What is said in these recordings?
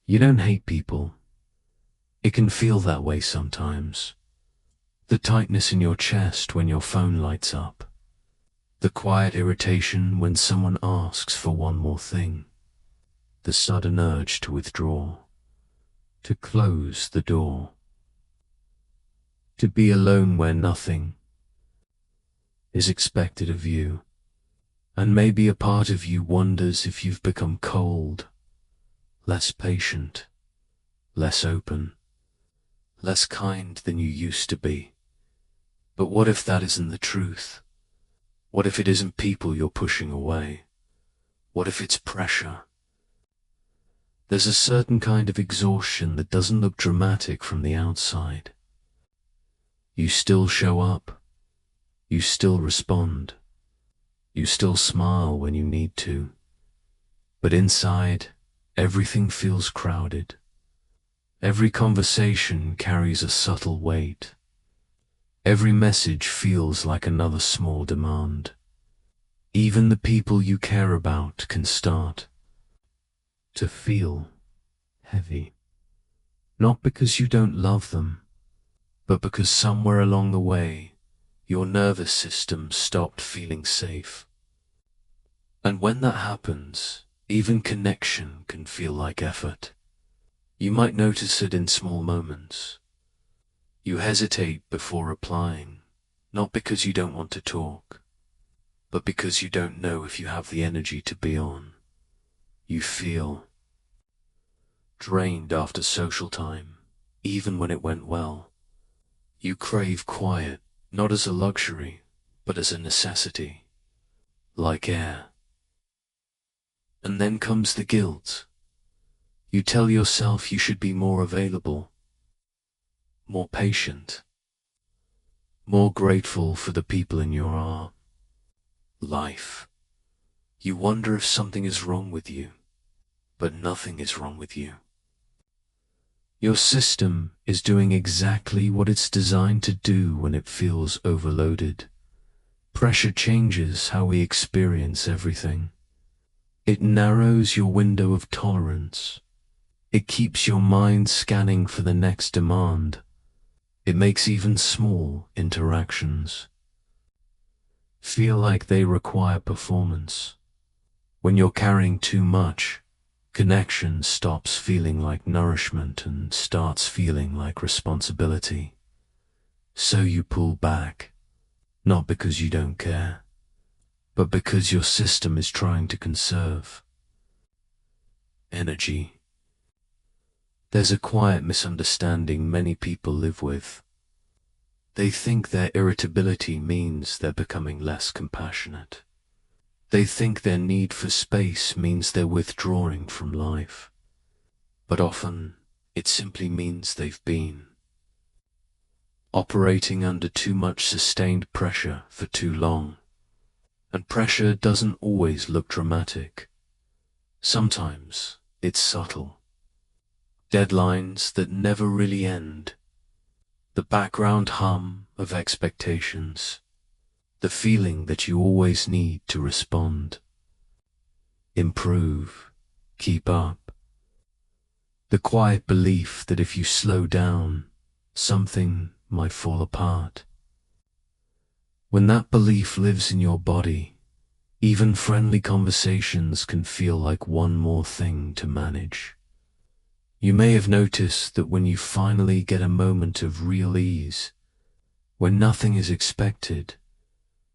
You don't hate people. It can feel that way sometimes. The tightness in your chest when your phone lights up. The quiet irritation when someone asks for one more thing. The sudden urge to withdraw. To close the door. To be alone where nothing is expected of you. And maybe a part of you wonders if you've become cold, less patient, less open, less kind than you used to be. But what if that isn't the truth? What if it isn't people you're pushing away? What if it's pressure? There's a certain kind of exhaustion that doesn't look dramatic from the outside. You still show up. You still respond. You still smile when you need to. But inside, everything feels crowded. Every conversation carries a subtle weight. Every message feels like another small demand. Even the people you care about can start to feel heavy. Not because you don't love them, but because somewhere along the way, your nervous system stopped feeling safe. And when that happens, even connection can feel like effort. You might notice it in small moments. You hesitate before replying, not because you don't want to talk, but because you don't know if you have the energy to be on. You feel drained after social time, even when it went well. You crave quiet, not as a luxury, but as a necessity, like air. And then comes the guilt. You tell yourself you should be more available, more patient, more grateful for the people in your life. You wonder if something is wrong with you, but nothing is wrong with you. Your system is doing exactly what it's designed to do when it feels overloaded. Pressure changes how we experience everything. It narrows your window of tolerance. It keeps your mind scanning for the next demand. It makes even small interactions feel like they require performance. When you're carrying too much, connection stops feeling like nourishment and starts feeling like responsibility. So you pull back, not because you don't care, but because your system is trying to conserve energy. There's a quiet misunderstanding many people live with. They think their irritability means they're becoming less compassionate. They think their need for space means they're withdrawing from life. But often, it simply means they've been operating under too much sustained pressure for too long. And pressure doesn't always look dramatic. Sometimes it's subtle. Deadlines that never really end. The background hum of expectations. The feeling that you always need to respond. Improve. Keep up. The quiet belief that if you slow down, something might fall apart. When that belief lives in your body, even friendly conversations can feel like one more thing to manage. You may have noticed that when you finally get a moment of real ease, when nothing is expected,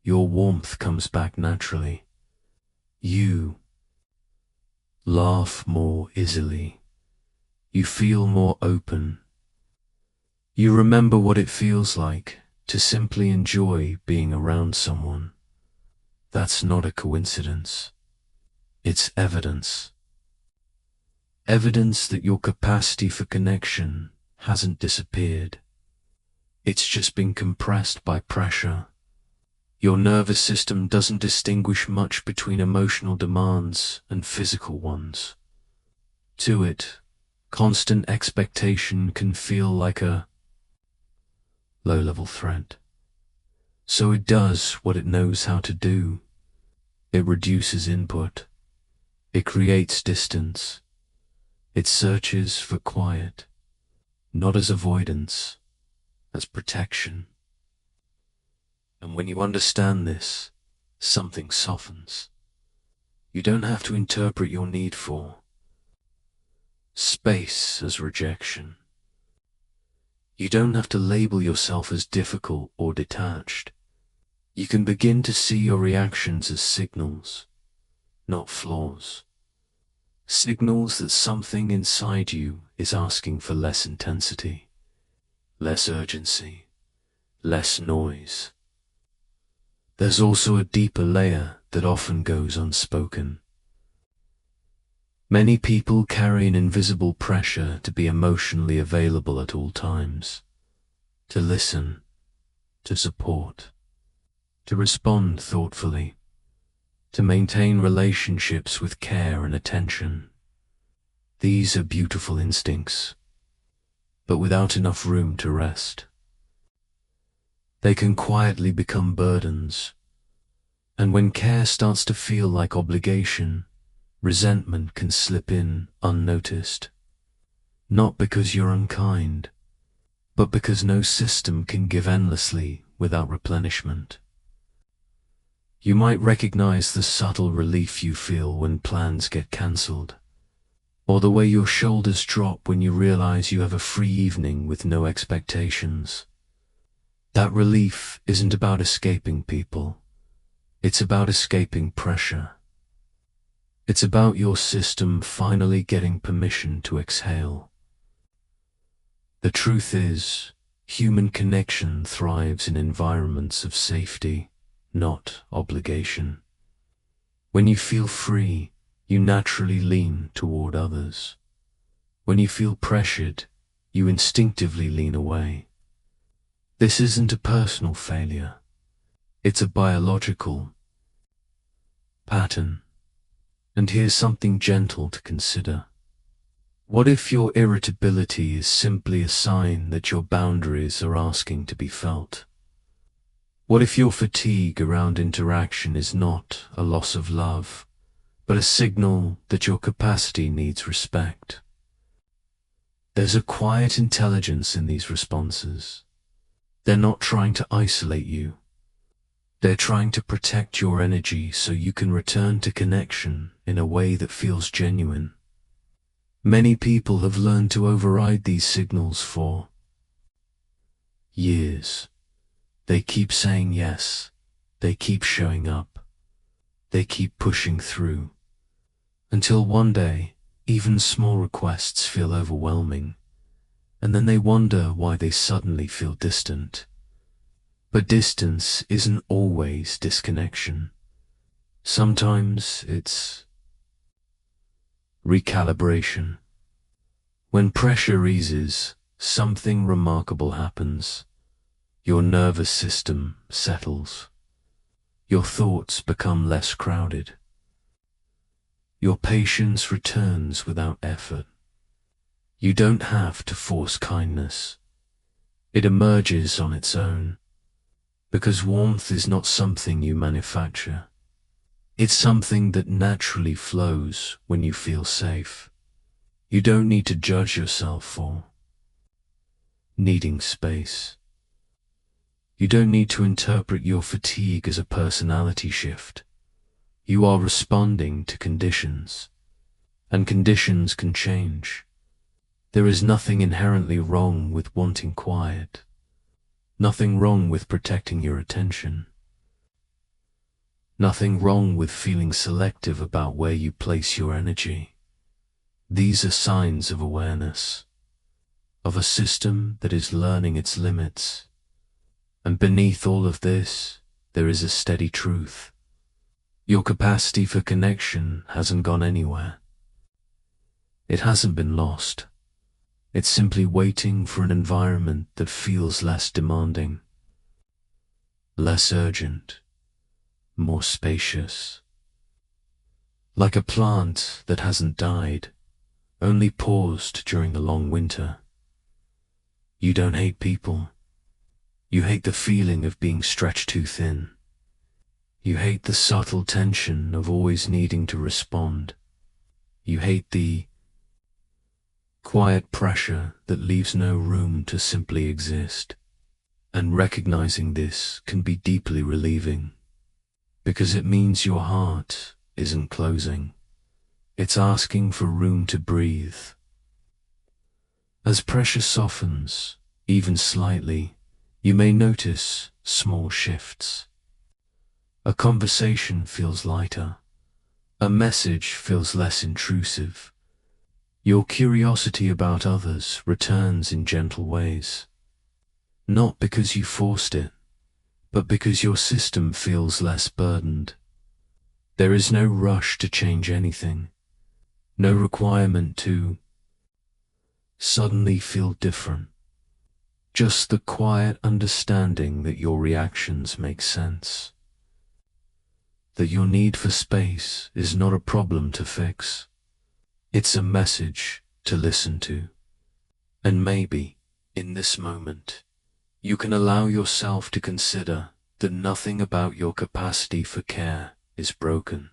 your warmth comes back naturally. You laugh more easily. You feel more open. You remember what it feels like to simply enjoy being around someone. That's not a coincidence. It's evidence. Evidence that your capacity for connection hasn't disappeared. It's just been compressed by pressure. Your nervous system doesn't distinguish much between emotional demands and physical ones. To it, constant expectation can feel like a low-level threat. So it does what it knows how to do. It reduces input. It creates distance. It searches for quiet, not as avoidance, as protection. And when you understand this, something softens. You don't have to interpret your need for space as rejection. You don't have to label yourself as difficult or detached. You can begin to see your reactions as signals, not flaws. Signals that something inside you is asking for less intensity, less urgency, less noise. There's also a deeper layer that often goes unspoken. Many people carry an invisible pressure to be emotionally available at all times, to listen, to support, to respond thoughtfully, to maintain relationships with care and attention. These are beautiful instincts, but without enough room to rest. They can quietly become burdens, and when care starts to feel like obligation, resentment can slip in unnoticed. Not because you're unkind, but because no system can give endlessly without replenishment. You might recognize the subtle relief you feel when plans get cancelled, or the way your shoulders drop when you realize you have a free evening with no expectations. That relief isn't about escaping people. It's about escaping pressure. It's about your system finally getting permission to exhale. The truth is, human connection thrives in environments of safety, not obligation. When you feel free, you naturally lean toward others. When you feel pressured, you instinctively lean away. This isn't a personal failure. It's a biological pattern. And here's something gentle to consider. What if your irritability is simply a sign that your boundaries are asking to be felt? What if your fatigue around interaction is not a loss of love, but a signal that your capacity needs respect? There's a quiet intelligence in these responses. They're not trying to isolate you. They're trying to protect your energy so you can return to connection in a way that feels genuine. Many people have learned to override these signals for years. They keep saying yes. They keep showing up. They keep pushing through. Until one day, even small requests feel overwhelming. And then they wonder why they suddenly feel distant. But distance isn't always disconnection. Sometimes it's recalibration. When pressure eases, something remarkable happens. Your nervous system settles. Your thoughts become less crowded. Your patience returns without effort. You don't have to force kindness. It emerges on its own. Because warmth is not something you manufacture. It's something that naturally flows when you feel safe. You don't need to judge yourself for needing space. You don't need to interpret your fatigue as a personality shift. You are responding to conditions, and conditions can change. There is nothing inherently wrong with wanting quiet. Nothing wrong with protecting your attention. Nothing wrong with feeling selective about where you place your energy. These are signs of awareness, of a system that is learning its limits. And beneath all of this, there is a steady truth. Your capacity for connection hasn't gone anywhere. It hasn't been lost. It's simply waiting for an environment that feels less demanding, less urgent, more spacious. Like a plant that hasn't died, only paused during the long winter. You don't hate people. You hate the feeling of being stretched too thin. You hate the subtle tension of always needing to respond. You hate the quiet pressure that leaves no room to simply exist. And recognizing this can be deeply relieving, because it means your heart isn't closing. It's asking for room to breathe. As pressure softens, even slightly, you may notice small shifts. A conversation feels lighter. A message feels less intrusive. Your curiosity about others returns in gentle ways. Not because you forced it, but because your system feels less burdened. There is no rush to change anything, no requirement to suddenly feel different. Just the quiet understanding that your reactions make sense. That your need for space is not a problem to fix. It's a message to listen to. And maybe, in this moment, you can allow yourself to consider that nothing about your capacity for care is broken.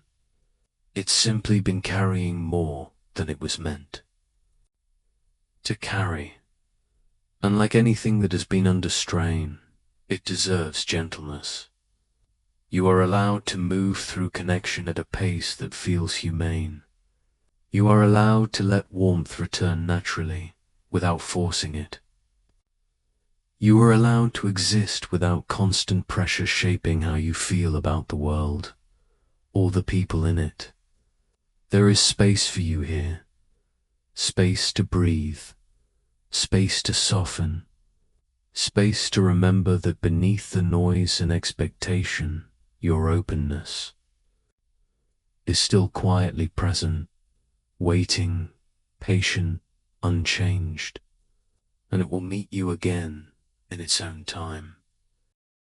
It's simply been carrying more than it was meant to carry. Unlike anything that has been under strain, it deserves gentleness. You are allowed to move through connection at a pace that feels humane. You are allowed to let warmth return naturally, without forcing it. You are allowed to exist without constant pressure shaping how you feel about the world, or the people in it. There is space for you here. Space to breathe. Space to soften. Space to remember that beneath the noise and expectation, your openness is still quietly present, waiting, patient, unchanged, and it will meet you again in its own time.